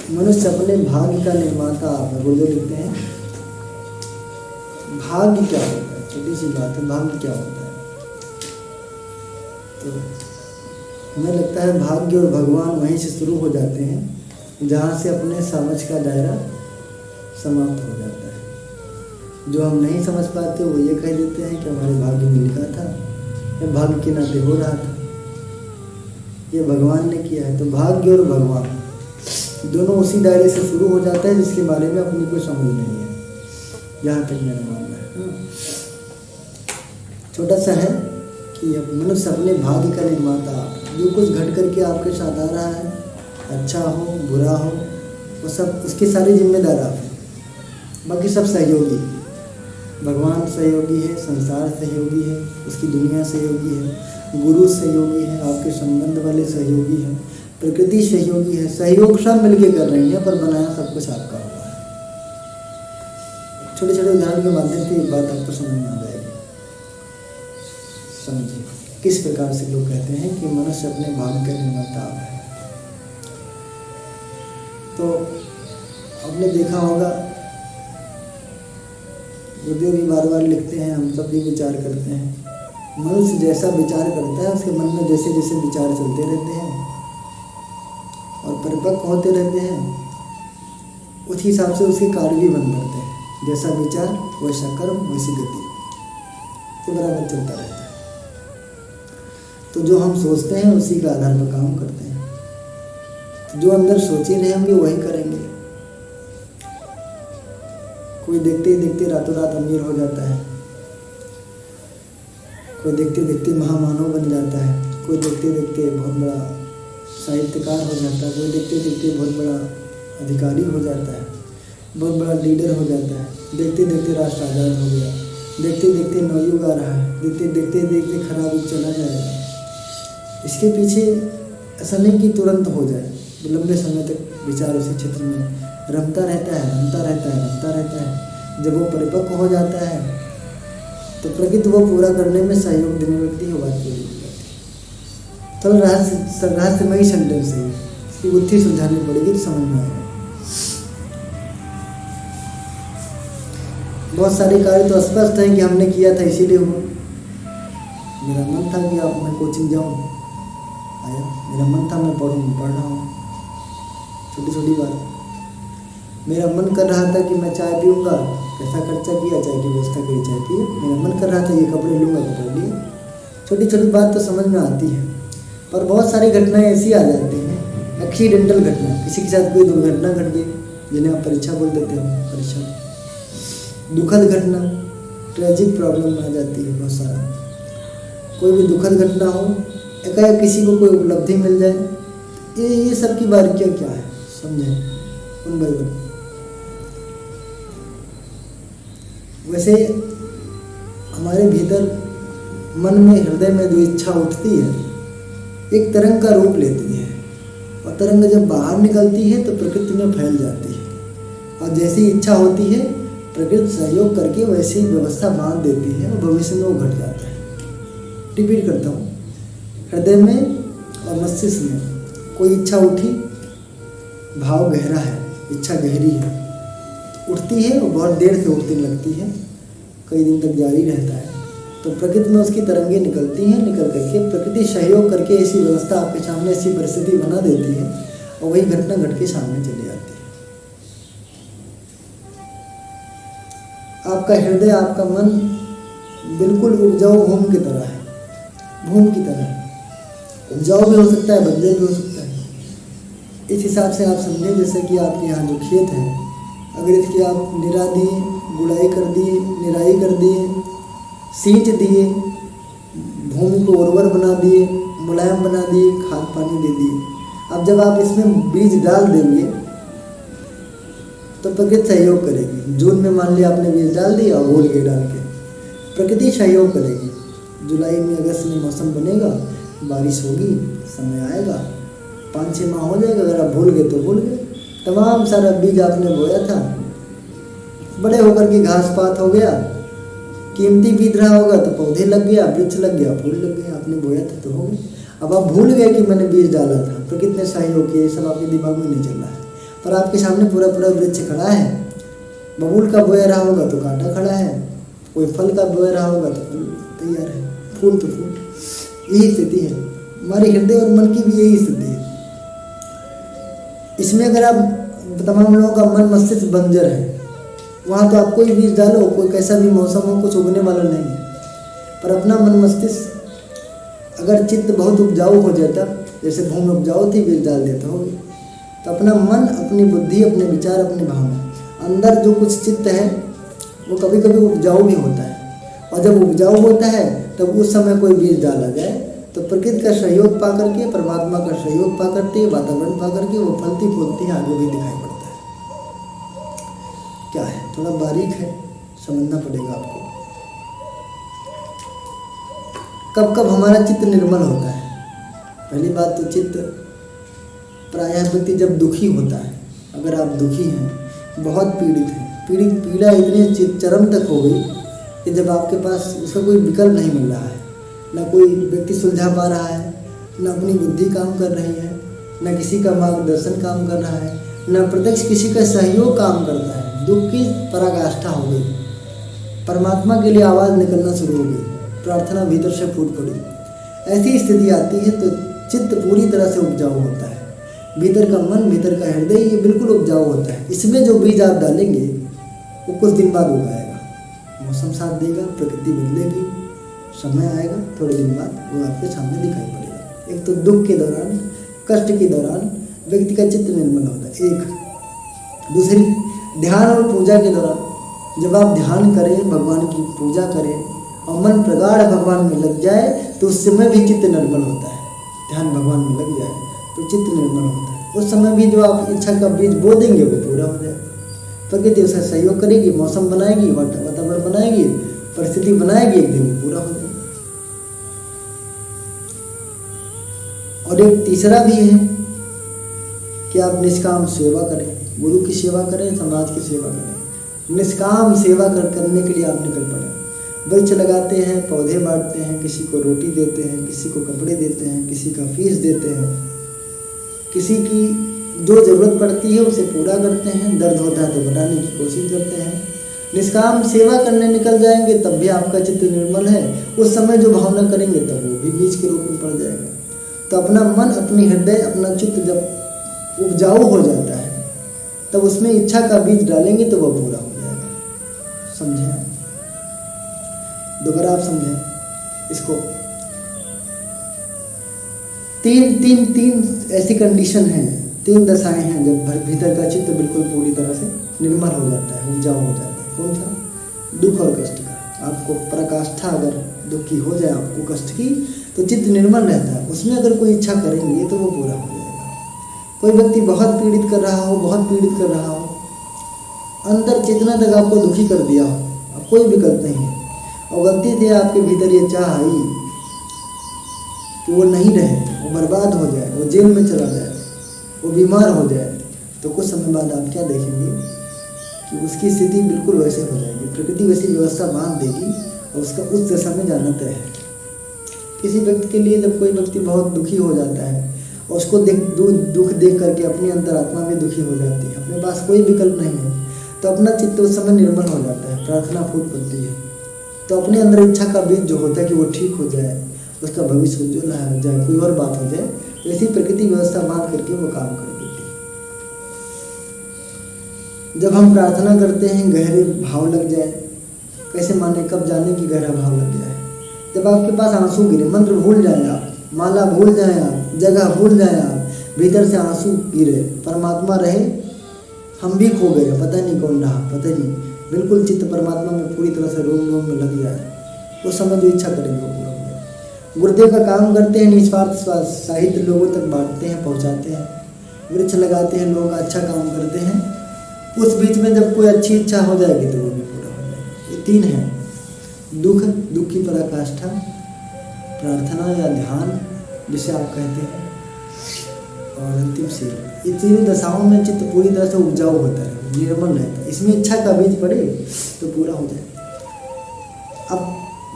मनुष्य अपने भाग्य का निर्माता आप है। गुरुदेव लिखते हैं भाग्य क्या होता है, छोटी सी बात है, भाग्य क्या होता है। तो हमें लगता है भाग्य और भगवान वहीं से शुरू हो जाते हैं जहाँ से अपने समझ का दायरा समाप्त हो जाता है। जो हम नहीं समझ पाते वो ये कह देते हैं कि हमारे भाग्य में लिखा था, ये भाग्य के नाते हो रहा था, ये भगवान ने किया है। तो भाग्य और भगवान दोनों उसी दायरे से शुरू हो जाता है जिसके बारे में अपनी कोई समझ नहीं है, जहाँ तक मेरा मानना है। छोटा सा है कि अब मनुष्य अपने भाग्य का निर्माता, जो कुछ घट करके आपके साथ आ रहा है, अच्छा हो बुरा हो, वो सब उसके सारे जिम्मेदार आप हैं। बाकी सब सहयोगी, भगवान सहयोगी है, संसार सहयोगी है, उसकी दुनिया सहयोगी है, गुरु सहयोगी है, आपके संबंध वाले सहयोगी हैं, प्रकृति सहयोगी है। सहयोग सब मिलके कर रही है, पर बनाया सब कुछ आपका हुआ है। छोटे छोटे उदाहरण के माध्यम से एक बात आपको समझ में आ जाएगी। समझिए किस प्रकार से लोग कहते हैं कि मनुष्य अपने भाग्य का निर्माता है। तो आपने देखा होगा, गुरुदेव भी बार बार लिखते हैं, हम सब भी विचार करते हैं, मनुष्य जैसा विचार करता है उसके मन में जैसे जैसे विचार चलते रहते हैं और परिपक्व होते रहते हैं, उस हिसाब से उसके कार्य भी बन पड़ते हैं। जैसा विचार वैसा कर्म वैसी गति, तो बराबर चलता रहता है। तो जो हम सोचते हैं उसी के आधार पर काम करते हैं। तो जो अंदर सोचे रहेंगे वही करेंगे। कोई देखते ही देखते रातों रात अमीर हो जाता है, कोई देखते देखते महामानव बन जाता है, कोई देखते देखते बहुत बड़ा साहित्यकार हो जाता है, कोई देखते देखते बहुत बड़ा अधिकारी हो जाता है, बहुत बड़ा लीडर हो जाता है, देखते देखते राष्ट्र आज़ाद हो गया, देखते देखते नवयुग आ रहा है, देखते देखते देखते खराब युग चला जाएगा। इसके पीछे ऐसा नहीं कि तुरंत हो जाए, लंबे समय तक विचार उसी क्षेत्र में रमता रहता है, रमता रहता है, रमता रहता है। जब वो परिपक्व हो जाता है तो प्रकृति वो पूरा करने में सहयोग देने व्यक्ति हो बात पूरी हो जाती है। तो रहस्यमयी सेंटेंस है, इसकी बुद्धि सुलझानी पड़ेगी तो समझ में आएगा। बहुत सारे कार्य तो स्पष्ट है कि हमने किया था इसीलिए हुआ। मेरा मन था कि आप मैं कोचिंग जाऊँ, आया। मेरा मन था मैं पढ़ूँ, पढ़ रहा हूँ। छोटी छोटी बात। मेरा मन कर रहा था कि मैं चाय पीऊँगा, पैसा खर्चा किया, चाय की व्यवस्था करी, चाय पी। मेरा मन कर रहा था ये कपड़े लूँगा, कपड़े लिए। छोटी छोटी बात तो समझ में आती है, पर बहुत सारी घटनाएं ऐसी आ जाती हैं, एक्सीडेंटल घटना, किसी के साथ कोई दुर्घटना घट गई, जिन्हें आप परीक्षा बोल देते हो, परीक्षा, दुखद घटना, ट्रेजिक प्रॉब्लम आ जाती है बहुत सारा। कोई भी दुखद घटना हो, एकाएक किसी को कोई उपलब्धि मिल जाए, ये सब की बारीकियाँ क्या है, समझें उन बाई। वैसे हमारे भीतर मन में, हृदय में जो इच्छा उठती है, एक तरंग का रूप लेती है, और तरंग जब बाहर निकलती है तो प्रकृति में फैल जाती है। और जैसी इच्छा होती है प्रकृति सहयोग करके वैसी व्यवस्था बांध देती है और भविष्य में वो घट जाता है। रिपीट करता हूँ, हृदय में और मस्तिष्क में कोई इच्छा उठी, भाव गहरा है, इच्छा गहरी है, उठती है और बहुत देर से उठने लगती है, कई दिन तक जारी रहता है। तो प्रकृति में उसकी तरंगें निकलती हैं, निकल करके प्रकृति सहयोग करके ऐसी व्यवस्था आपके सामने, ऐसी परिस्थिति बना देती है और वही घटना घट के सामने चली आती है। आपका हृदय, आपका मन बिल्कुल उपजाऊ भूमि की तरह है, भूमि की तरह। उपजाऊ भी हो सकता है, बंजर भी हो सकता है। इस हिसाब से आप समझें जैसे कि आपके यहाँ जो खेत है, अगर इसकी आप निरा दिए, गुड़ाई कर दिए, निराई कर दिए, सींच दिए, भूमि को उर्वर बना दिए, मुलायम बना दिए, खाद पानी दे दिए, अब जब आप इसमें बीज डाल देंगे तो प्रकृति सहयोग करेगी। जून में मान लिया आपने बीज डाल दिया, भूल गए डाल के, प्रकृति सहयोग करेगी। जुलाई में, अगस्त में मौसम बनेगा, बारिश होगी, समय आएगा, 5-6 माह हो जाएगा। अगर आप भूल गए तो भूल गए, तमाम सारा बीज आपने बोया था, बड़े होकर के घास पात हो गया, कीमती बीज रहा होगा तो पौधे लग गया, वृक्ष लग गया, फूल लग गया, आपने बोया था तो हो गया। अब आप भूल गए कि मैंने बीज डाला था, प्रकृति ने सहयोग किया, ये सब आपके दिमाग में नहीं चल रहा है। पर आपके सामने पूरा पूरा वृक्ष खड़ा है। बबूल का बोया रहा होगा तो कांटा खड़ा है, कोई फल का बोया रहा होगा तो फल तैयार है, फूल तो फूल। यही स्थिति है हमारे हृदय और मन की भी, यही स्थिति है। इसमें अगर आप तमाम लोगों का मन मस्तिष्क बंजर है, वहाँ तो आप कोई बीज डालो, कोई कैसा भी मौसम हो, कुछ उगने वाला नहीं है। पर अपना मन मस्तिष्क अगर चित्त बहुत उपजाऊ हो जाता, जैसे भूमि उपजाऊ थी, बीज डाल देता हो, तो अपना मन, अपनी बुद्धि, अपने विचार, अपनी भावना, अंदर जो कुछ चित्त है वो कभी कभी उपजाऊ भी होता है। और जब उपजाऊ होता है तब उस समय कोई बीज डाला जाए तो प्रकृति का सहयोग पा करके, परमात्मा का सहयोग पा करके, वातावरण पा करके वो फलती फूलती आगे भी दिखाई पड़ता है। क्या है, थोड़ा बारीक है, समझना पड़ेगा आपको। कब कब हमारा चित्त निर्मल होता है? पहली बात तो चित्त प्रायः व्यक्ति जब दुखी होता है, अगर आप दुखी हैं, बहुत पीड़ित हैं, पीड़ा इतनी चरम तक हो गई कि जब आपके पास उसका कोई विकल्प नहीं मिल रहा है, ना कोई व्यक्ति सुलझा पा रहा है, ना अपनी बुद्धि काम कर रही है, ना किसी का मार्गदर्शन काम कर रहा है, ना प्रत्यक्ष किसी का सहयोग काम करता है, दुख की पराकाष्ठा हो गई, परमात्मा के लिए आवाज़ निकलना शुरू हो गई, प्रार्थना भीतर से फूट पड़ी। ऐसी स्थिति आती है तो चित्त पूरी तरह से उपजाऊ होता है, भीतर का मन, भीतर का हृदय, ये बिल्कुल उपजाऊ होता है। इसमें जो बीज आप डालेंगे वो कुछ दिन बाद उगाएगा, मौसम साथ देगा, प्रकृति बदलेगी, समय आएगा, थोड़े दिन बाद वो आपके सामने दिखाई पड़ेगा। एक तो दुख के दौरान, कष्ट के दौरान व्यक्ति का चित्त निर्मल होता है, एक। दूसरी, ध्यान और पूजा के दौरान जब आप ध्यान करें, भगवान की पूजा करें और मन प्रगाढ़ भगवान में लग जाए तो उस समय भी चित्त निर्मल होता है। ध्यान भगवान में लग जाए तो चित्त निर्मल होता है। उस समय भी जो आप इच्छा का बीज बो देंगे वो पूरा हो जाएगा। प्रकृति उसका सहयोग करेगी, मौसम बनाएगी, वातावरण बनाएगी, परिस्थिति बनाएगी, एक दिन वो पूरा हो जाएगा। और एक तीसरा भी है कि आप निष्काम सेवा करें, गुरु की सेवा करें, समाज की सेवा करें। निष्काम सेवा करने के लिए आप निकल पड़े। वृक्ष लगाते हैं, पौधे बांटते हैं, किसी को रोटी देते हैं, किसी को कपड़े देते हैं, किसी का फीस देते हैं, किसी की जो ज़रूरत पड़ती है उसे पूरा करते हैं, दर्द होता है तो बनाने की कोशिश करते हैं। निष्काम सेवा करने निकल जाएंगे तब भी आपका चित्त निर्मल है। उस समय जो भावना करेंगे तब वो भी बीज के रूप में पड़ जाएगा। तो अपना मन, अपनी हृदय, अपना चित्त जब उपजाऊ हो जाता है तब उसमें इच्छा का बीज डालेंगे तो वह पूरा हो जाएगा। समझें आप? दोबारा आप समझें इसको। तीन ऐसी कंडीशन हैं, 3 दशाएं हैं जब भीतर का चित्त बिल्कुल पूरी तरह से निर्मल हो जाता है, उपजाऊ हो जाता है। कौन सा? दुख और कष्ट का। आपको पराकाष्ठा अगर दुख की हो जाए, आपको कष्ट की, तो चित्त निर्मल रहता है। उसमें अगर कोई इच्छा करेंगे तो वो पूरा हो जाएगा। कोई व्यक्ति बहुत पीड़ित कर रहा हो, बहुत पीड़ित कर रहा हो, अंदर चेतना तक आपको दुखी कर दिया हो, अब कोई विकल्प नहीं है, और गलती से आपके भीतर ये चाह आई कि वो नहीं रहे, वो बर्बाद हो जाए, वो जेल में चला जाए, वो बीमार हो जाए, तो कुछ समय बाद आप क्या देखेंगे कि उसकी स्थिति बिल्कुल वैसे हो जाएगी। प्रकृति वैसी व्यवस्था बांध देगी और उसका उस दशा में जाना तय है। किसी व्यक्ति के लिए जब कोई व्यक्ति बहुत दुखी हो जाता है और उसको दुख देख करके अपनी अंतरात्मा भी दुखी हो जाती है, अपने पास कोई विकल्प नहीं है, तो अपना चित्त उस समय निर्मल हो जाता है, प्रार्थना फूट पड़ती है। तो अपने अंदर इच्छा का बीज जो होता है कि वो ठीक हो जाए, उसका भविष्य उज्ज्वल हो जाए, कोई और बात हो जाए, तो ऐसी प्रकृति व्यवस्था बांध करके वो काम कर देती है। जब हम प्रार्थना करते हैं, गहरे भाव लग जाए, कैसे माने, कब जाने कि गहरा भाव लग जाए? जब आपके पास आंसू गिरे, मंत्र भूल जाए आप, माला भूल जाए आप, जगह भूल जाए आप, भीतर से आंसू गिरे, परमात्मा रहे, हम भी खो गए, पता नहीं कौन रहा, पता नहीं, बिल्कुल चित्त परमात्मा में पूरी तरह से रोम रोम में लग जाए, उस समय जो इच्छा करेंगे वो पूरा हो जाए। गुरुदेव का काम करते हैं, निस्वार्थ साहित्य लोगों तक बांटते हैं, पहुंचाते हैं, वृक्ष लगाते हैं, लोगों का अच्छा काम करते हैं। उस बीच में जब कोई अच्छी इच्छा हो जाएगी तो वो भी पूरा हो जाएगा। ये 3 हैं, दुख की पराकाष्ठा, प्रार्थना या ध्यान जिसे आप कहते हैं, और अंतिम सेवा। ये 3 दशाओं में चित्त पूरी तरह से उपजाऊ होता है, निर्मल रहता है। इसमें इच्छा का बीज पड़े तो पूरा हो जाए। अब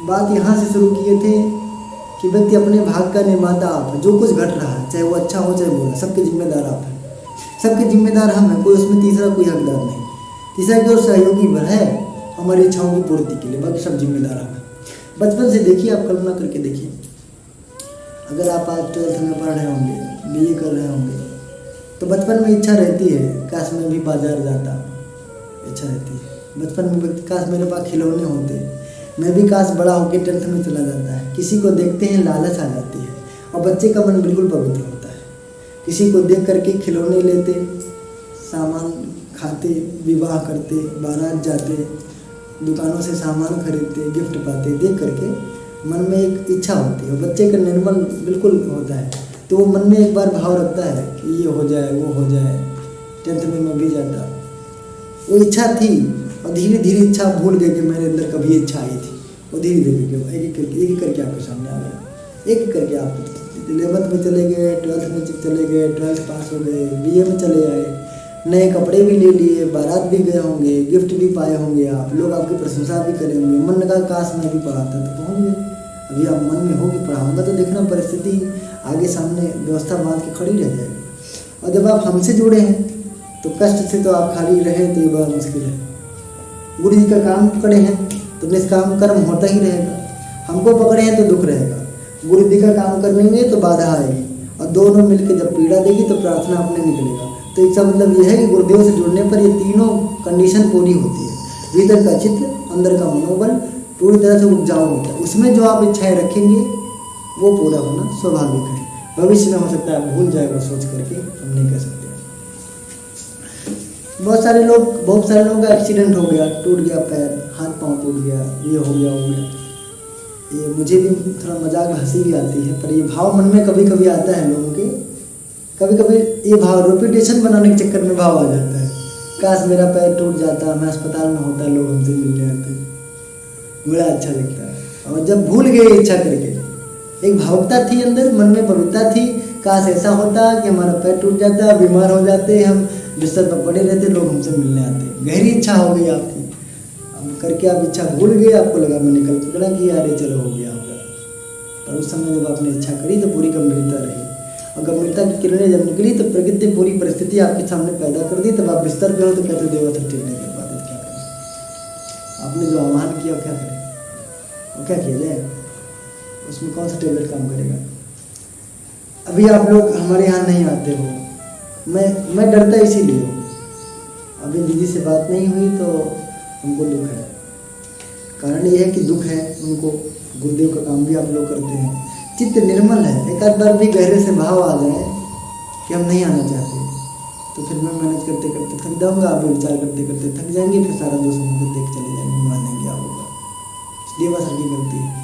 बात यहाँ से शुरू किए थे कि व्यक्ति अपने भाग का निर्माता आप है। जो कुछ घट रहा है, चाहे वो अच्छा हो चाहे बुरा, सबके जिम्मेदार आप हैं। सबके जिम्मेदार हम हैं, कोई उसमें तीसरा कोई हकदार नहीं। तीसरा की ओर सहयोगी भर है हमारी इच्छाओं की पूर्ति के लिए, बाकी सब जिम्मेदार हम हैं। बचपन से देखिए, आप कल्पना करके देखिए, अगर आप आज 12th में पढ़ रहे होंगे, BA कर रहे होंगे, तो बचपन में इच्छा रहती है काश मैं भी बाजार जाता, इच्छा रहती है बचपन में, काश मेरे पास खिलौने होते, मैं भी काश बड़ा होकर 10th में चला जाता है। किसी को देखते हैं लालच आ जाती है, और बच्चे का मन बिल्कुल पवित्र होता है। किसी को देख करके खिलौने लेते, सामान खाते, विवाह करते, बारात जाते, दुकानों से सामान खरीदते, गिफ्ट पाते, देख करके मन में एक इच्छा होती है। और बच्चे का निर्मल बिल्कुल होता है, तो वो मन में एक बार भाव रखता है कि ये हो जाए, वो हो जाए, 10th में मैं भी जाता। वो इच्छा थी, और धीरे धीरे इच्छा भूल गए कि मेरे अंदर कभी इच्छा आई थी। वो धीरे धीरे एक एक करके आपके सामने आ गया, एक एक करके आप 11th में चले गए, 12th में चले गए, 12th पास हो गए, BA में चले आए, नए कपड़े भी ले लिए, बारात भी गए होंगे, गिफ्ट भी पाए होंगे, आप लोग आपकी प्रशंसा भी करे होंगे, मन का काश मैं भी पढ़ाता तो पहुँच गए। अभी आप मन में हो कि पढ़ाऊँगा, तो देखना परिस्थिति आगे सामने व्यवस्था बांध के खड़ी रह जाएगी। और जब आप हमसे जुड़े हैं तो कष्ट से तो आप खाली रहे तो ये बड़ा मुश्किल है। गुरु जी का काम पकड़े हैं तो निष्काम कर्म होता ही रहेगा, हमको पकड़े हैं तो दुख रहेगा। गुरु जी का काम करेंगे तो बाधा आएगी, और दोनों मिलकर जब पीड़ा देगी तो प्रार्थना अपने निकलेगा। तो इसका मतलब यह है कि गुरुदेव से जुड़ने पर ये तीनों कंडीशन पूरी होती है। भीतर का चित्त, अंदर का मनोबल पूरी तरह से उपजाऊ होता है। उसमें जो आप इच्छाएं रखेंगे वो पूरा होना स्वाभाविक है। भविष्य में हो सकता है भूल जाए, वो सोच करके हम नहीं कह सकते। बहुत सारे लोगों का एक्सीडेंट हो गया, टूट गया पैर, हाथ पांव टूट गया, ये हो गया वो गया। ये मुझे भी थोड़ा मजाक में हंसी भी आती है, पर ये भाव मन में कभी कभी आता है लोगों के। कभी कभी ये भाव रेपुटेशन बनाने के चक्कर में भाव आ जाता है, काश मेरा पैर टूट जाता, मैं अस्पताल में होता, लोग हमसे मिलने आते, बड़ा अच्छा लगता है। और जब भूल गए इच्छा करके, एक भावुकता थी अंदर, मन में पवित्रता थी, काश ऐसा होता कि हमारा पैर टूट जाता, बीमार हो जाते, हम बिस्तर पर पड़े रहते, लोग हमसे मिलने आते। गहरी इच्छा हो गई आपकी, अब करके आप इच्छा भूल गए, आपको लगा मैंने कल पकड़ा कि यार ये चलो हो गया होगा। पर उस समय जब आपने इच्छा करी तो पूरी गंभीरता रही, और गंभीरता की किरणें जब निकली तो प्रकृति ने पूरी परिस्थिति आपके सामने पैदा कर दी। तब आप बिस्तर पे हो तो कहते देवा सब ठीक नहीं कर पाते, क्या करें? आपने जो आह्वान किया क्या करें, और क्या किया जाए? उसमें कौन सा टेबलेट काम करेगा? अभी आप लोग हमारे यहाँ नहीं आते हो, मैं डरता इसीलिए हूँ। अभी दीदी से बात नहीं हुई तो हमको दुख है। कारण ये है कि दुख है उनको, गुरुदेव का काम भी आप लोग करते हैं, चित्त निर्मल है। एक आध बार भी गहरे से भाव आ जाए कि हम नहीं आना चाहते, तो फिर मैं मैनेज करते करते थक जाऊँगा, आप भी विचार करते करते थक जाएंगे, फिर सारा दोस्त हमको देख चले जाएंगे, मान लेंगे आप होगा। देवा सर की गलती है।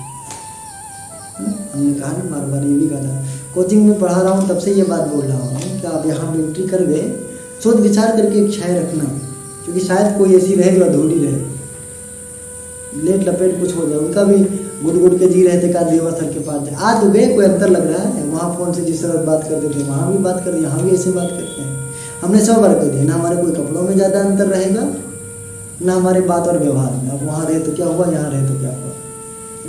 हमने कहा ना, बार बार ये भी कहा था, कोचिंग में पढ़ा रहा हूँ तब से ये बात बोल रहा हूँ कि आप यहाँ पे एंट्री कर गए, सोच विचार करके इच्छाएं रखना, क्योंकि शायद कोई ऐसी रहे जो अधूरी रहे, लेट लपेट कुछ हो जाए। उनका भी गुड़ के जी रहे थे का देवा सर के पास आ तो गए, कोई अंतर लग रहा है? वहाँ फ़ोन से जिस तरह बात करते थे वहाँ भी बात कर दी, यहाँ भी ऐसे बात करते हैं। हमने 100 बार कर दिया, ना हमारे कोई कपड़ों में ज़्यादा अंतर रहेगा, ना हमारे बात और व्यवहार में। अब वहाँ रहे तो क्या हुआ, यहाँ रहे तो क्या हुआ,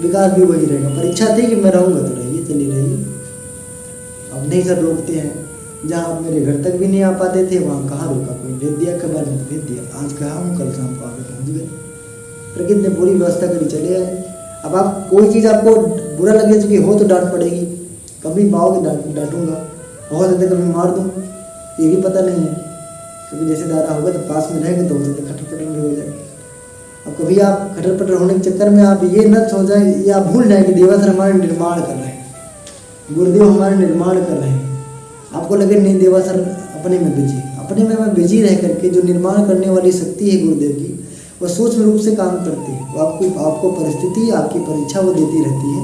विकास भी वही रहेगा। पर इच्छा थी कि मैं रहूँगा तो रहिए, चली रहिए। अब नहीं सर रोकते हैं, जहाँ आप मेरे घर तक भी नहीं आ पाते थे वहाँ कहाँ रोका कोई, भेज दिया खबर में भेज दिया, आज कहा हूँ कल शाम को आगे पहुँच गए। प्रकृति ने पूरी व्यवस्था करी, चले आए। अब आप कोई चीज़ आपको बुरा लगे चुकी हो तो डांट पड़ेगी, कभी पाओगे डांटूंगा, बहुत ज़्यादा कभी मार दूँ, ये भी पता नहीं है। कभी जैसे दादा होगा तो पास में रहेंगे तो हो सकता खटर पटर भी हो जाए। अब कभी आप खटर पटर होने के चक्कर में आप ये न सो जाए या आप भूल जाए कि देवा सर हमारे निर्माण कर रहे हैं, गुरुदेव हमारे निर्माण कर रहे हैं। आपको लगे नहीं देवा सर अपने में बिजी, अपने में मैं बिजी रह करके जो निर्माण करने वाली शक्ति है गुरुदेव की, वो सूक्ष्म रूप से काम करती है। वो आपको परिस्थिति, आपकी परीक्षा वो देती रहती है,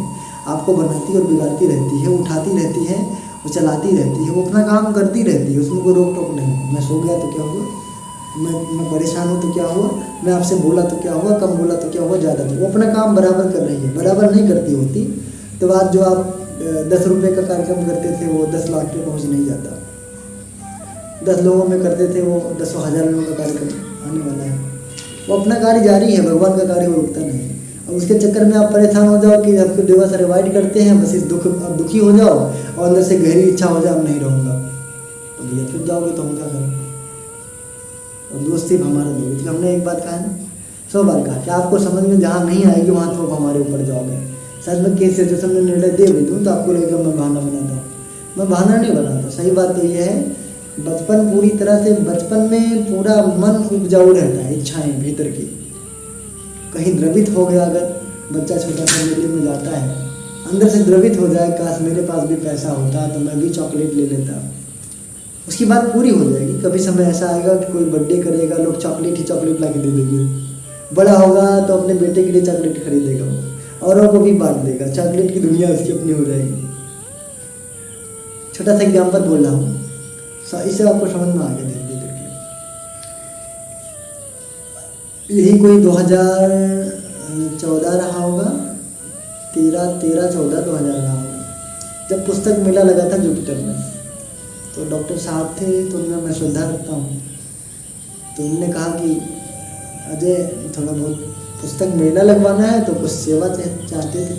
आपको बनाती और बिगाड़ती रहती है, उठाती रहती है, वो चलाती रहती है, वो अपना काम करती रहती है, उसमें कोई रोक टोक नहीं। मैं सो गया तो क्या हुआ, मैं परेशान हूँ तो क्या हुआ, मैं आपसे बोला तो क्या हुआ, कम बोला तो क्या हुआ, ज़्यादा तो वो अपना काम बराबर कर रही है। बराबर नहीं करती होती तो आज जो आप 10 रुपये का कार्यक्रम करते थे वो 10 लाख पे पहुँच नहीं जाता। 10 लोगों में करते थे वो 10,000 लोगों का कार्यक्रम आने वाला है। वो अपना कार्य जारी है, भगवान का कार्य वो रुकता नहीं है। अब उसके चक्कर में आप परेशान हो जाओ कि आपको देवा सर अवॉइड करते हैं, बस इस दुखी हो जाओ और अंदर से गहरी इच्छा हो जाए अब नहीं रहूँगा, तो तो भैया फिर जाओगे तो हम क्या करें। और दोस्त सिर्फ हमारा दोस्त, हमने एक बात कहा है, 100 बार कहा कि आपको समझ में जहाँ नहीं आएगी वहाँ तो आप हमारे ऊपर जाओगे। शायद मैं किसी सिचुएशन में निर्णय दे भी दूँ तो आपको लगेगा मैं बहाना बनाता हूँ। मैं बहाना नहीं बनाता। सही बात तो ये है, बचपन पूरी तरह से, बचपन में पूरा मन उपजाऊ रहता है, इच्छाएं भीतर की। कहीं द्रवित हो गया, अगर बच्चा छोटा सा मेले में जाता है, अंदर से द्रवित हो जाए, काश मेरे पास भी पैसा होता तो मैं भी चॉकलेट ले लेता, उसकी बात पूरी हो जाएगी। कभी समय ऐसा आएगा कि कोई बर्थडे करेगा, लोग चॉकलेट ही चॉकलेट ला के दे देंगे। बड़ा होगा तो अपने बेटे के लिए चॉकलेट खरीदेगा, औरों को भी बांट देगा, चॉकलेट की दुनिया उसकी अपनी हो जाएगी। छोटा सा एग्जाम्पल बोल रहा हूँ, इससे आपको समझ में आ गया धीरे धीरे करके। यही कोई 2014 रहा होगा, 13-14 2000 रहा होगा, जब पुस्तक मेला लगा था जुपिटर में। तो डॉक्टर साहब थे, तो उनमें मैं श्रद्धा रखता हूँ, तो उन्होंने कहा कि अजय थोड़ा बहुत पुस्तक मेला लगवाना है तो कुछ सेवा चाहते थे।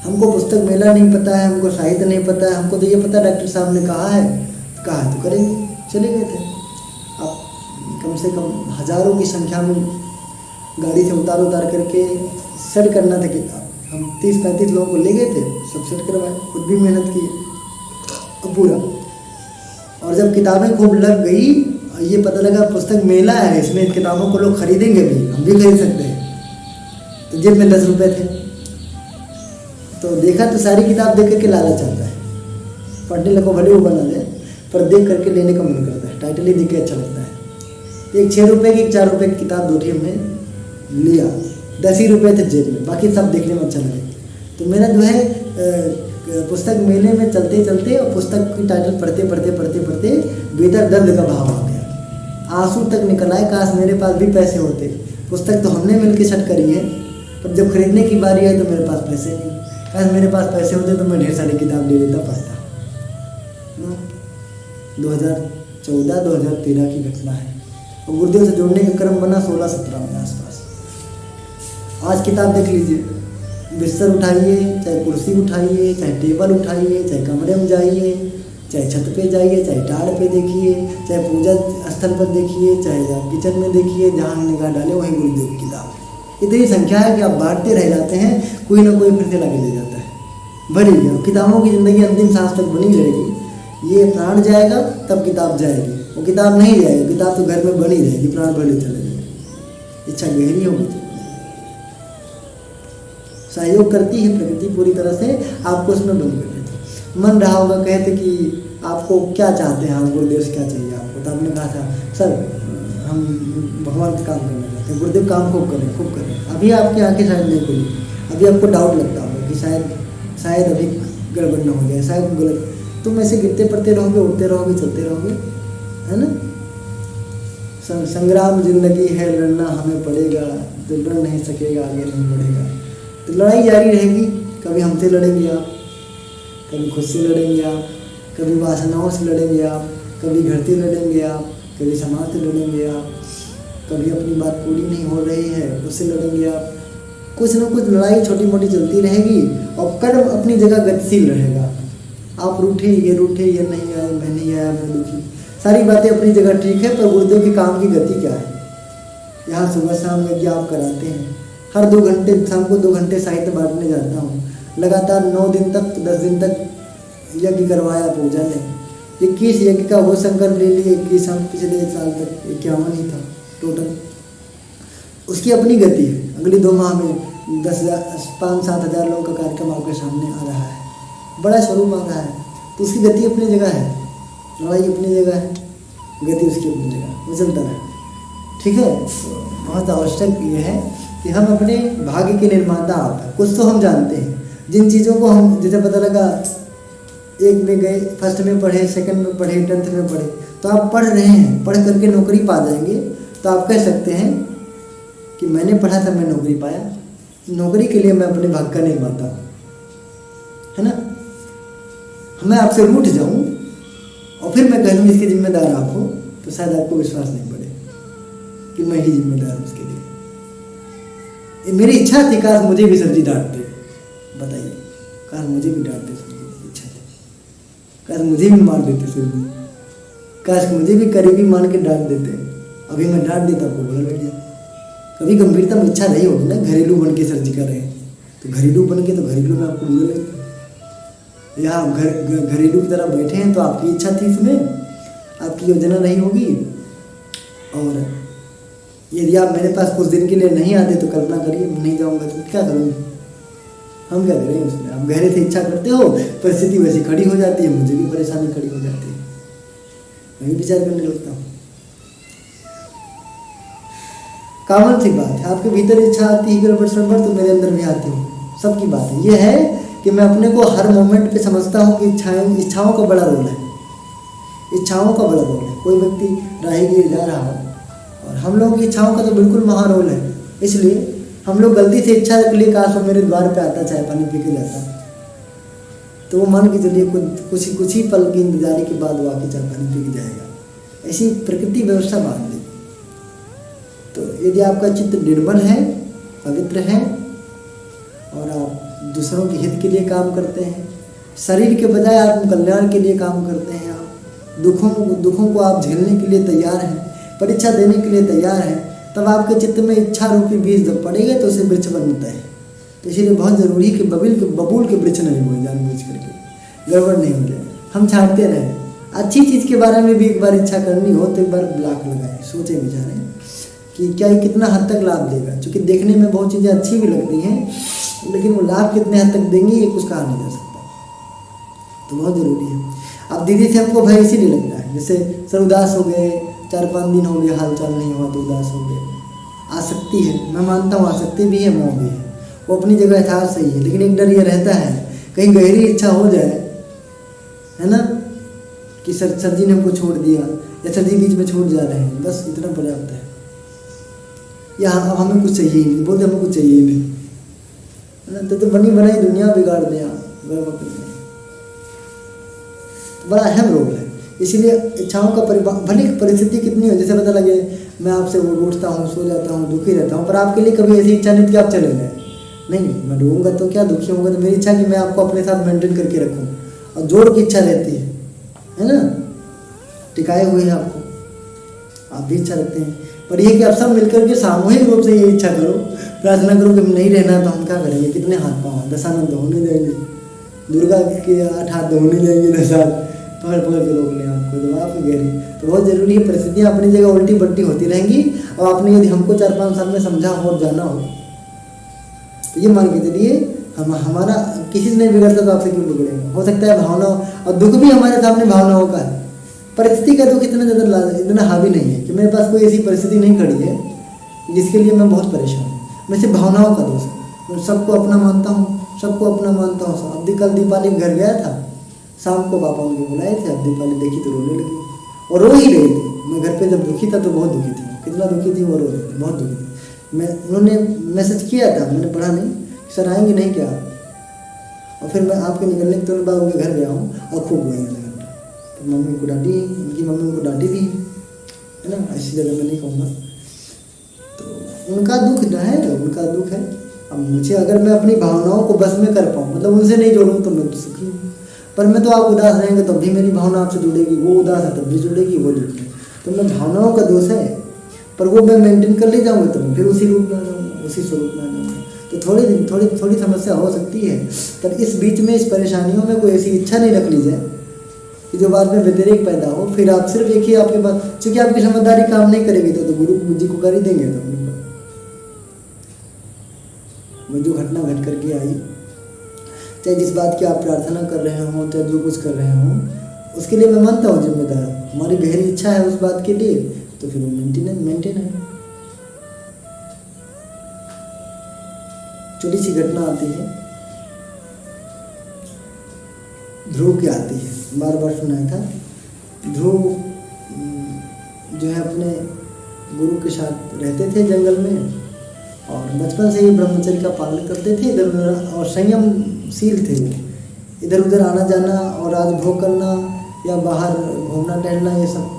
हमको पुस्तक मेला नहीं पता है, हमको साहित्य नहीं पता है, हमको तो ये पता डॉक्टर साहब ने कहा है तो करेंगे। चले गए थे। अब कम से कम हज़ारों की संख्या में गाड़ी से उतार करके सेट करना था किताब। हम 30-35 लोगों को ले गए थे, सब सेट करवाए, खुद भी मेहनत की पूरा। और जब किताबें खूब लग गई, ये पता लगा पुस्तक मेला है, इसमें किताबों को लोग खरीदेंगे भी, हम भी खरीद सकते हैं। तो जेब में 10 रुपये थे, तो देखा तो सारी किताब देख करके लालच आता है। पढ़ने लगो भले वो बना जाए, पर देख करके लेने का मन करता है, टाइटल ही देख के अच्छा लगता है। एक 6 रुपये की, एक 4 रुपये की किताब दो थी, हमने लिया। 10 ही रुपये थे जेब में, बाकी सब देखने में अच्छा लगे। तो मेरा जो है पुस्तक मेले में चलते चलते और पुस्तक की टाइटल पढ़ते भीतर दर्द का भाव आ गया, आंसू तक निकल आए। काश मेरे पास भी पैसे होते। पुस्तक तो हमने मिलकर सेट करी है, पर जब खरीदने की बारी आई तो मेरे पास पैसे नहीं। काश मेरे पास पैसे होते तो मैं ढेर सारी किताब ले लेता, पढ़ता। 2014-2013 की घटना है। और गुरुदेव से जोड़ने का क्रम बना 16-17 में आसपास। आज किताब देख लीजिए, बिस्तर उठाइए, चाहे कुर्सी उठाइए, चाहे टेबल उठाइए, चाहे कमरे में जाइए, चाहे छत पे जाइए, चाहे टाड़ पे देखिए, चाहे पूजा स्थल पर देखिए, चाहे किचन में देखिए, जहाँ निगाह डाले वहीं गुरुदेव की किताब। इतनी संख्या है कि आप बांटते रह जाते हैं, कोई ना कोई फिर से लाके ले जाता है। भरी गया किताबों की ज़िंदगी अंतिम सांस तक बनी रहेगी। ये प्राण जाएगा तब किताब जाएगी, वो किताब नहीं जाएगी, किताब तो घर में बनी रहेगी, प्राण भले चले जाएगी। इच्छा गहरी होगी तो सहयोग करती है प्रकृति पूरी तरह से, आपको उसमें बंद कर देती। मन रहा होगा, कहते कि आपको क्या चाहते हैं, आप गुरुदेव से क्या चाहिए आपको, तो आपने कहा था सर हम भगवान का काम करना चाहते हैं। गुरुदेव काम खूब करें। अभी आपकी आंखें शायद नहीं खुली, अभी आपको डाउट लगता होगा कि शायद अभी गड़बड़ न हो जाए, शायद गलत। तुम ऐसे गिरते पड़ते रहोगे, उठते रहोगे, चलते रहोगे, है ना। संग्राम जिंदगी है, लड़ना हमें पड़ेगा, जो लड़ नहीं सकेगा आगे नहीं बढ़ेगा। तो लड़ाई जारी रहेगी। कभी हमसे लड़ेंगे आप, कभी खुद से लड़ेंगे आप, कभी वासनाओं से लड़ेंगे आप, कभी घर से लड़ेंगे आप, कभी समाज से लड़ेंगे आप, कभी अपनी बात पूरी नहीं हो रही है उससे लड़ेंगे आप। कुछ ना कुछ लड़ाई छोटी मोटी चलती रहेगी और कर्म अपनी जगह गतिशील रहेगा। आप रूठे, ये नहीं आए, मैं नहीं आया, मैं दुखी, सारी बातें अपनी जगह ठीक है, पर गुरुदेव के काम की गति क्या है। यहाँ सुबह शाम यज्ञ आप कराते हैं, हर 2 घंटे, शाम को 2 घंटे साहित्य बांटने जाता हूँ। लगातार 9 दिन तक, 10 दिन तक यज्ञ करवाया पूजा ने। 21 यज्ञ का वो संकल्प ले लिए, 21 हम पिछले साल तक 51 ही था टोटल। उसकी अपनी गति है। अगली 2 माह में 5-7 हज़ार लोगों का कार्यक्रम आपके सामने आ रहा है, बड़ा स्वरूप आ रहा है। तो उसकी गति अपनी जगह है, लड़ाई अपनी जगह है, गति उसकी अपनी जगह, वो चलता रहे। ठीक है। बहुत आवश्यक ये है कि हम अपने भाग्य के निर्माता आप हैं। कुछ तो हम जानते हैं, जिन चीज़ों को हम, जैसे पता लगा 1 में गए, फर्स्ट में पढ़े, सेकंड में पढ़े, 10th में पढ़े, तो आप पढ़ रहे हैं, पढ़ करके नौकरी पा जाएंगे, तो आप कह सकते हैं कि मैंने पढ़ा था, मैं नौकरी पाया। नौकरी के लिए मैं अपने भाग्य का निर्माता हूँ, है ना। मैं आपसे रूठ जाऊँ और फिर मैं कह दूँ इसके जिम्मेदार आप हो, तो शायद आपको विश्वास नहीं पड़े कि मैं ही जिम्मेदार हूँ उसके लिए। मेरी इच्छा थी काश मुझे भी सब्जी डांटते, बताइए, काश मुझे भी डांटते, सब्जी इच्छा थी, काश मुझे भी मार देते सब्जी, काश मुझे भी करीबी मान के डांट देते। अभी मैं डांट देता आपको बुरा लग जाए। कभी गंभीरता में इच्छा नहीं होगी ना, घरेलू बन के सर जी कर रहे हैं तो घरेलू बन के तो घरेलू में आपको बुरा लगता है। या आप घरेलू की तरह बैठे हैं तो आपकी इच्छा थी, इसमें आपकी योजना नहीं होगी। और यदि आप मेरे पास कुछ दिन के लिए नहीं आते तो कल्पना करिए, नहीं जाऊंगा तो क्या करूँगी, हम क्या करें उसमें। आप गहरे से इच्छा करते हो, परिस्थिति वैसी खड़ी हो जाती है, मुझे भी परेशानी खड़ी हो जाती है, मैं भी विचार करने लगता हूँ। कॉमन सी बात है, आपके भीतर इच्छा आती है तो मेरे अंदर भी आती है, सबकी बात है। ये है कि मैं अपने को हर मोमेंट पे समझता हूँ कि इच्छाओं का बड़ा रोल है, इच्छाओं का बड़ा रोल है। कोई व्यक्ति राहगीर जा रहा हो और हम लोगों की इच्छाओं का तो बिल्कुल महा रोल है, इसलिए हम लोग गलती से इच्छा रख लिए, काश वो मेरे द्वार पे आता, चाय पानी पी के जाता, तो वो मान के चलिए कुछ ही पल की इंतजारी के बाद वो आके चाय पानी पी के जाएगा। ऐसी प्रकृति व्यवस्था बांध दी। तो यदि आपका चित्त निर्मल है, पवित्र है और आप दूसरों के हित के लिए काम करते हैं, शरीर के बजाय आत्म कल्याण के लिए काम करते हैं, आप दुखों को आप झेलने के लिए तैयार हैं, परीक्षा देने के लिए तैयार हैं, तब आपके चित्त में इच्छा रूपी बीज जब पड़ेगा तो उसे वृक्ष बनता है। तो इसीलिए बहुत ज़रूरी है कि बबूल के वृक्ष नहीं बोए, जानबूझ करके गड़बड़ नहीं हो जाए। हम छाटते रहें, अच्छी चीज़ के बारे में भी एक बार इच्छा करनी हो तो एक बार ब्लॉक लगाएं, सोचें विचारें कि क्या ये कितना हद तक लाभ देगा। क्योंकि देखने में बहुत चीज़ें अच्छी भी लगती हैं, लेकिन वो लाभ कितने हद तक देंगी ये कुछ कहा नहीं जा सकता। तो बहुत ज़रूरी है। अब दीदी से हमको भय इसीलिए लगता है, जैसे सर उदास हो गए, 4-5 दिन हो गए हाल चाल नहीं हुआ तो उदास हो गए। आसक्ति है, मैं मानता हूँ आसक्ति भी है, मोह भी है, वो अपनी जगह यथार्थ सही है, लेकिन एक डर ये रहता है कहीं गहरी इच्छा हो जाए, है ना, कि सर जी ने हमको छोड़ दिया या सर जी बीच में छोड़ जा रहे हैं, बस इतना पर्याप्त है। या अब हमें कुछ चाहिए ही नहीं, बोलते हमें कुछ चाहिए ही नहीं, है ना, तो बनी बनाई दुनिया बिगाड़ दें आप, बड़ा अहम रोल है। इसीलिए इच्छाओं का भले परिस्थिति कितनी हो, जैसे पता लगे मैं आपसे उठता हूँ, सो जाता हूँ, दुखी रहता हूँ, पर आपके लिए कभी ऐसी इच्छा नहीं कि आप चले गए, नहीं, मैं डूबूंगा तो क्या, दुखी होऊंगा तो मेरी इच्छा कि मैं आपको अपने साथ मेंटेन करके रखूँ, और जोड़ की इच्छा रहती है ना, टिकाए हुए हैं आपको, आप भी इच्छा रखते हैं। पर यह कि आप सब मिलकर के सामूहिक रूप से ये इच्छा करो, प्रार्थना करो कि हम नहीं रहना तो हम क्या करेंगे, कितने हाथ पाँव, दशानंद होने जाएंगे, दुर्गा के 8 हाथ होने जाएंगे, 10 हाथ पकड़ के रोक लें आपको, जब आप गहरी। तो बहुत ज़रूरी है, परिस्थितियाँ अपनी जगह उल्टी पलटी होती रहेंगी। और आपने यदि हमको 4-5 साल में समझा हो और जाना हो तो ये मान के चलिए हमारा किसी से नहीं बिगड़ता तो आपसे क्यों बिगड़ेगा। हो सकता है भावनाओं और दुख भी हमारे सामने भावनाओं का है, परिस्थिति का दुख इतना हावी नहीं है कि मेरे पास कोई ऐसी परिस्थिति नहीं खड़ी है जिसके लिए मैं बहुत परेशान हूँ। मैं सिर्फ भावनाओं का दोष है, मैं सबको अपना मानता हूँ, सबको अपना मानता हूँ। अब कल दीपाली के घर गया था, शाम को पापा उनके बुलाए थे, अब दीपाली देखी तो रोने लगी और रो ही रही थी। मैं घर पे जब दुखी था तो बहुत दुखी थी, कितना दुखी थी वो, रो रही थी, बहुत दुखी थी। उन्होंने मैसेज किया था, मैंने पढ़ा नहीं, सर आएंगे नहीं क्या। और फिर मैं आपके निकलने के तुरंत बाद उनके घर गया हूँ और खूब रोई आधा घंटा। तो मम्मी को डांटी, उनकी मम्मी उनको डांटी भी है ना, ऐसी जगह मैं नहीं कहूँगा। तो उनका दुख ना है, उनका दुख है। अब मुझे अगर मैं अपनी भावनाओं को बस में कर पाऊँ, मतलब उनसे नहीं जोड़ूँ तो मैं तो सुखी हूँ। पर मैं तो आप उदास रहेंगे तब भी मेरी भावना आपसे जुड़ेगी, वो उदास है तब भी जुड़ेगी, वो जुड़ेगी। तो मैं भावनाओं का दोष है, पर वो मैं मेंटेन कर ले जाऊँगा तो मैं फिर उसी रूप में आ जाऊँगा, उसी स्वरूप में आ जाऊँगा। तो थोड़ी समस्या हो सकती है, पर इस बीच में इस परेशानियों में कोई ऐसी इच्छा नहीं रख ली जाए कि जो बाद में व्यतिरेक पैदा हो। फिर आप सिर्फ एक ही आपके पास, चूँकि आपकी समझदारी काम नहीं करेगी तो गुरु जी को कर ही देंगे। तो वो जो घटना घट करके आई, चाहे जिस बात की आप प्रार्थना कर रहे हों, चाहे जो कुछ कर रहे हों, उसके लिए मैं मानता हूँ जिम्मेदार। हमारी गहरी इच्छा है उस बात के लिए, तो फिर वो मेंटेन है। छोटी सी घटना आती है, ध्रुव की आती है, बार बार सुनाया था। ध्रुव जो है अपने गुरु के साथ रहते थे जंगल में, और बचपन से ही ब्रह्मचर्य का पालन करते थे, इधर उधर, और संयमशील थे वो। इधर उधर आना जाना और राजभोग करना या बाहर घूमना टहलना ये सब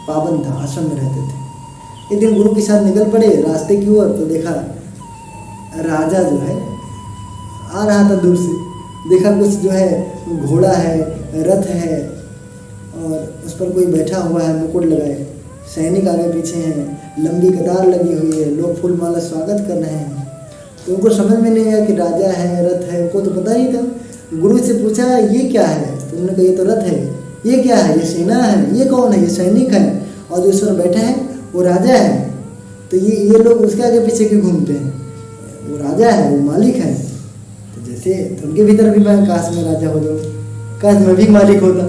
पाबंद था, आश्रम में रहते थे। एक दिन गुरु के साथ निकल पड़े रास्ते की ओर, तो देखा राजा जो है आ रहा था दूर से, देखा कुछ जो है घोड़ा है, रथ है और उस पर कोई बैठा हुआ है मुकुट लगाए, सैनिक आगे पीछे हैं, लंबी कतार लगी हुई है, लोग फूल माला स्वागत कर रहे हैं। तो उनको समझ में नहीं आया कि राजा है, रथ है, उनको तो पता ही था। गुरु से पूछा ये क्या है, तो उन्होंने कहा ये तो रथ है। ये क्या है, ये सेना है। ये कौन है, ये सैनिक है। और जो ईश्वर बैठा है वो राजा है। तो ये लोग उसके आगे पीछे क्यों घूमते हैं, वो राजा है, वो मालिक है। तो जैसे तो उनके भीतर भी मैं काश में राजा हो जाऊँ, काश मैं भी मालिक होता।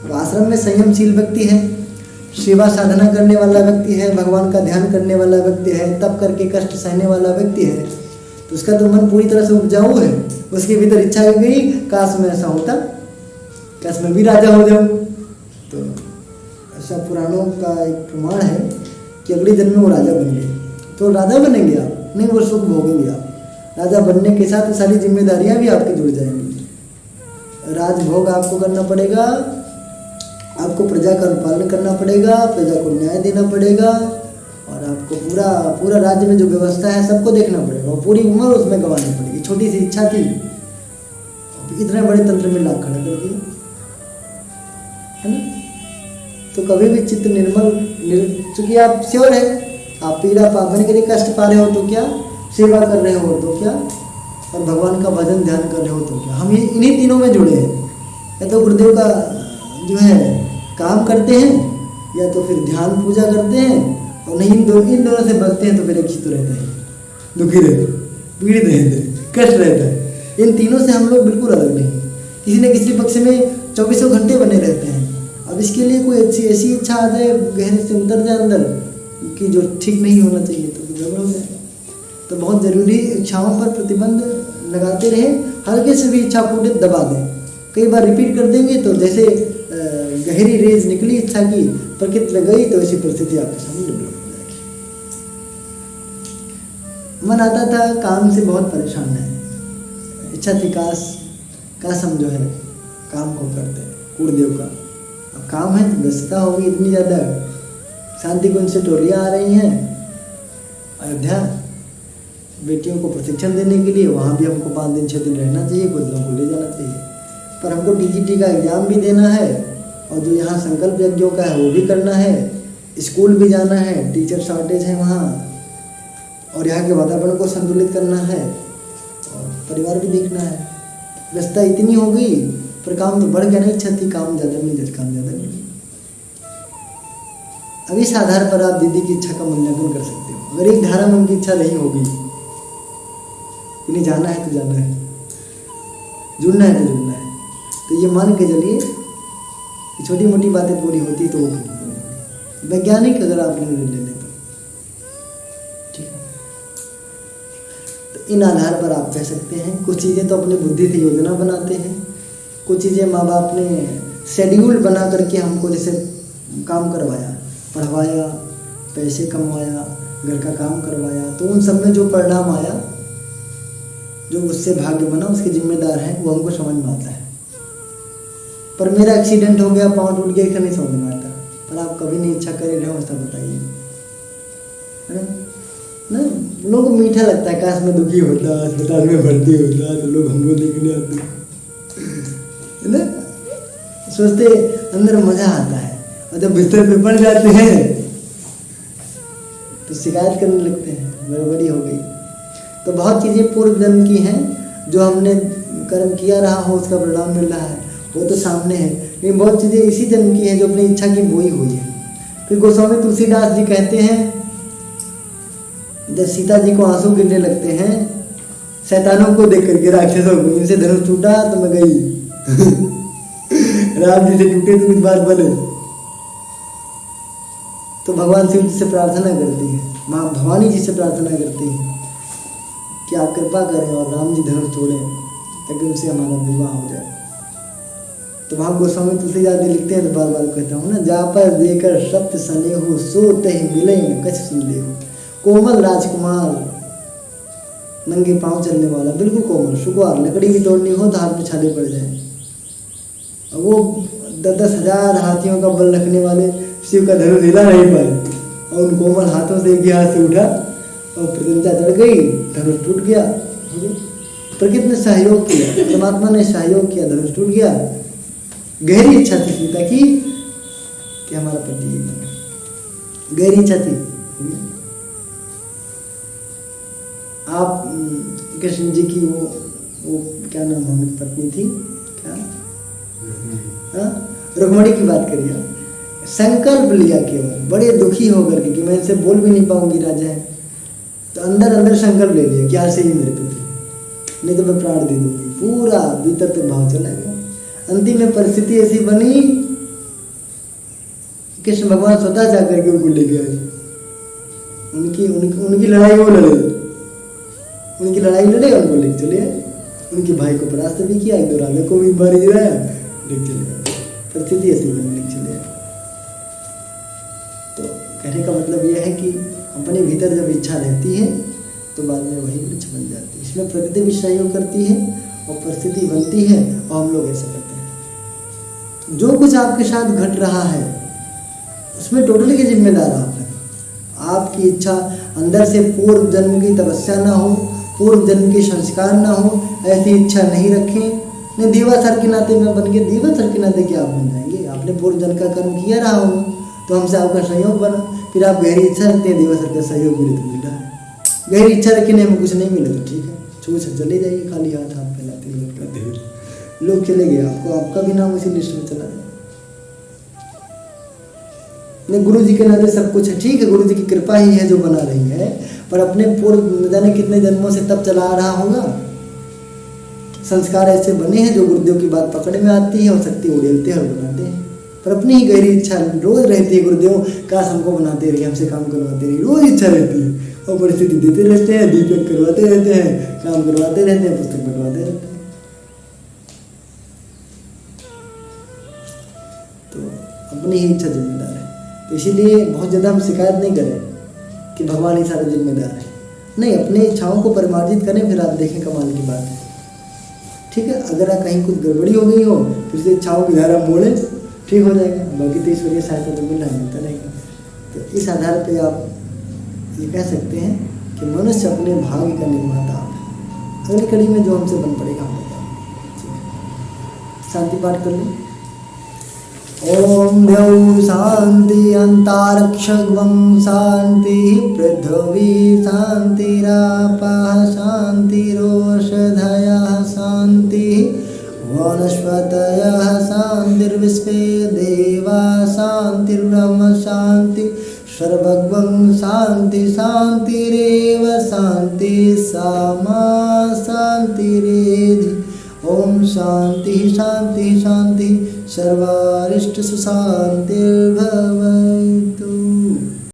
और आश्रम में संयमशील व्यक्ति है, सेवा साधना करने वाला व्यक्ति है, भगवान का ध्यान करने वाला व्यक्ति है, तप करके कष्ट सहने वाला व्यक्ति है, तो उसका तो मन पूरी तरह से उपजाऊ है। उसके भीतर इच्छा हो गई काश में ऐसा होता, काश मैं भी राजा हो जाऊँ। तो ऐसा पुराणों का एक प्रमाण है कि अगले जन्म में वो राजा बन गए। तो राजा बनेंगे आप नहीं, वो सुख भोगेंगे आप। राजा बनने के साथ सारी जिम्मेदारियां भी आपकी जुड़ जाएंगी। राजभोग आपको करना पड़ेगा, आपको प्रजा का पालन करना पड़ेगा, प्रजा को न्याय देना पड़ेगा, और आपको पूरा राज्य में जो व्यवस्था है सबको देखना पड़ेगा, और पूरी उम्र उसमें गंवानी पड़ेगी। छोटी सी इच्छा थी, इतने बड़े तंत्र में लाभ खड़ा कर दिया, है ना। तो कभी भी चित्त निर्मल, चूंकि आप श्योर है आप पीड़ा पापने के लिए कष्ट पा रहे हो तो क्या, सेवा कर रहे हो तो क्या, और भगवान का भजन ध्यान कर रहे हो तो क्या, हम इन्हीं तीनों में जुड़े हैं। या तो गुरुदेव का जो है काम करते हैं, या तो फिर ध्यान पूजा करते हैं, और नहीं इन दोनों से बचते हैं तो फिर एक ही तो रहते हैं, दुखी रहते, पीड़ित रहते, कष्ट रहता है। इन तीनों से हम लोग बिल्कुल अलग नहीं, किसी न किसी पक्ष में 24 घंटे बने रहते हैं। अब इसके लिए कोई अच्छी ऐसी इच्छा आ जाए, गहरे से उतर जाए अंदर कि जो ठीक नहीं होना चाहिए, तो गड़बड़ हो जाए। तो बहुत ज़रूरी इच्छाओं पर प्रतिबंध लगाते रहें, हल्के से भी इच्छा फूटे दबा दें। कई बार रिपीट कर देंगे तो जैसे गहरी रेज निकली इच्छा की, प्रकृति में गई तो ऐसी परिस्थिति आपके सामने डेवलप हो जाएगी। मन आता था काम से बहुत परेशान है, इच्छा थी काश हम जो है काम को करते, कुलदेव का। अब काम है तो व्यस्तता होगी इतनी ज़्यादा, शांति कुंज से टोलियाँ आ रही हैं अयोध्या बेटियों को प्रशिक्षण देने के लिए, वहाँ भी हमको 5 दिन 6 दिन रहना चाहिए, कुछ लोगों को ले जाना चाहिए। पर हमको टीजीटी का एग्ज़ाम भी देना है, और जो यहाँ संकल्प यज्ञों का है वो भी करना है, स्कूल भी जाना है, टीचर शॉर्टेज है वहाँ, और यहाँ के वातावरण को संतुलित करना है, और परिवार भी देखना है। व्यस्तता इतनी हो गई, पर काम तो बढ़ गया, नहीं इच्छा थी काम ज़्यादा मिल, काम ज़्यादा मिल। अब इस आधार पर आप दीदी की इच्छा का मूल्यांकन कर सकते हो। अगर एक धारा में उनकी इच्छा नहीं होगी, उन्हें जाना है तो जाना है, जुड़ना है तो जुड़ना है, तो ये मान के चलिए कि छोटी मोटी बातें पूरी होती तो वो वैज्ञानिक अगर आप निर्णय ले लें तो ठीक है। तो इन आधार पर आप कह सकते हैं कुछ चीज़ें तो अपनी बुद्धि से योजना बनाते हैं, कुछ चीज़ें माँ बाप ने शेड्यूल बना करके हमको जैसे काम करवाया, पढ़वाया, पैसे कमवाया, घर का काम करवाया, तो उन सब में जो परिणाम आया, जो उससे भाग्य बना, उसके जिम्मेदार हैं, वो हमको समझ में आता है। पर मेरा एक्सीडेंट हो गया, पाँव टूट गया, इसका नहीं समझ में आता। पर आप कभी नहीं इच्छा कर रहे हो ऐसा बताइए, है ना। लोगों को मीठा लगता है, काश में दुखी होता, अस्पताल में भर्ती होता तो लोग हमको देखने आते, है ना। सोचते अंदर मजा आता है, और जब बिस्तर पे पड़ जाते हैं तो शिकायत करने लगते हैं, गड़बड़ी हो गई। तो बहुत चीज़ें पूर्व जन्म की हैं, जो हमने कर्म किया रहा हो उसका परिणाम मिल रहा है, वो तो सामने है। लेकिन बहुत चीज़ें इसी जन्म की हैं जो अपनी इच्छा की बोई हुई है। फिर गोस्वामी तुलसीदास जी कहते हैं, जब सीता जी को आंसू गिरने लगते हैं शैतानों को देख करके, राक्षसों को, इनसे धनुष टूटा तो मैं गई राम जी से टूटे तो कुछ बात बने, तो भगवान शिव जी से प्रार्थना करती है, माँ भवानी जी से प्रार्थना करती है कि आप कृपा करें और राम जी धनुष तोड़ें ताकि उनसे हमारा विवाह हो जाए। तो वहाँ गोस्वामी तुलसीदास जी लिखते हैं, तो बार बार कहता हूँ ना, जा पर देकर सत्य सनेहु सो तहि मिले कछ सुन ले। कोमल राजकुमार, नंगे पाँव चलने वाला, बिल्कुल कोमल सुकुमार, लकड़ी भी तोड़नी हो तो हाथ में छाले पड़ जाए, और वो 10,000 हाथियों का बल रखने वाले शिव का धनुष हिला नहीं पाए, और उन कोमल हाथों से एक ही हाथ से उठा और प्रत्यंता चढ़ गई, धनुष टूट गया। प्रकृति ने सहयोग किया, परमात्मा ने सहयोग किया, धनुष टूट गया। गहरी इच्छा थी सीता की कि हमारा पति ये बने, गहरी इच्छा थी। आप कृष्ण जी की वो क्या नाम है उनकी पत्नी थी, क्या रुक्मणी की बात करिए। संकल्प लिया केवल बड़े दुखी होकर के कि मैं इनसे बोल भी नहीं पाऊंगी राजा है, तो अंदर अंदर संकल्प ले लिया कि आज से ही मेरे पुत्र, नहीं तो मैं प्राण दे दूंगी। पूरा भीतर तक भाव चला गया। अंतिम में परिस्थिति ऐसी बनी, कृष्ण भगवान स्वतः जाकर के उनको लेके आए। उनकी लड़ाई वो लड़े, उनकी लड़ाई लड़े, उनको लेके चले आए। उनके भाई को परास्त भी किया, एक दो राजा को भी मार गिराया, लेके चले आए। परिस्थिति ऐसी बनी, लेके चले आए। तो कहने का मतलब यह है कि अपने भीतर जब इच्छा रहती है तो बाद में वही वृक्ष बन जाती है। इसमें प्रकृति भी सहयोग करती है और परिस्थिति बनती है और हम लोग ऐसा करते हैं। जो कुछ आपके साथ घट रहा है उसमें टोटली के जिम्मेदार आप हैं। आपकी इच्छा अंदर से पूर्व जन्म की तपस्या ना हो, पूर्व जन्म के संस्कार ना हो, ऐसी इच्छा नहीं रखें। नहीं देवासर के नाते में बन गए, देवासर के नाते क्या आप बन जाएंगे? आपने पूर्व जन्म का कर्म किया रहा हो तो हमसे आपका सहयोग बना, फिर आप गहरी इच्छा रखते हैं देवासर का सहयोग मिले तो मिला है। गहरी इच्छा रखने हमें कुछ नहीं मिले तो ठीक है, छूछ चले जाइए, खाली हाथ फैलाते हुए लोग चले गए, आपका भी नाम उसी लिस्ट में चला गया। नहीं, गुरु जी के नाते सब कुछ है, ठीक है, गुरु जी की कृपा ही है जो बना रही है, पर अपने पूर्व न जाने कितने जन्मों से तब चला रहा होगा। संस्कार ऐसे बने हैं जो गुरुदेव की बात पकड़ में आती है और शक्ति उड़ेलते हैं और बनाते हैं। पर अपनी ही गहरी इच्छा रोज रहती है, गुरुदेव काश हमको बनाते रहिए, हमसे काम करवाते रहिए, रोज इच्छा रहती है और परिस्थिति देते रहते हैं, दीपक करवाते रहते हैं, काम करवाते रहते हैं, पुस्तक बनवाते रहते हैं। तो अपनी ही इच्छा जिम्मेदार है। तो इसीलिए बहुत ज़्यादा हम शिकायत नहीं करें कि भगवान ही सारे जिम्मेदार है, नहीं, अपनी इच्छाओं को परिमार्जित करें, फिर आप देखें कमाल की बात है। ठीक है, अगर आप कहीं कुछ गड़बड़ी हो गई हो फिर से इच्छाओं की धारा मोड़े, ठीक हो जाएगा। बाकी तो ईश्वरीय सहायता तो मिलता रहेगा। तो इस आधार पे आप ये कह सकते हैं कि मनुष्य अपने भाग्य का निर्माता आप है। अगली कड़ी में जो हमसे बन पड़ेगा हम बताएंगे। शांति पाठ कर लें। ओम द्यौ शांति अंतरिक्षं शांति पृथ्वी शांतिरापः शांतिरोषधयः शांति वनस्पतयः शांतिर्विश्वे देवा शांतिर्ब्रह्म शांति सर्वगं शांति शांतिरेव शांति सामा शांतिरेधि। ओम शांति शांति शांति सर्वारिष्ट सुशांतिर्भवतु।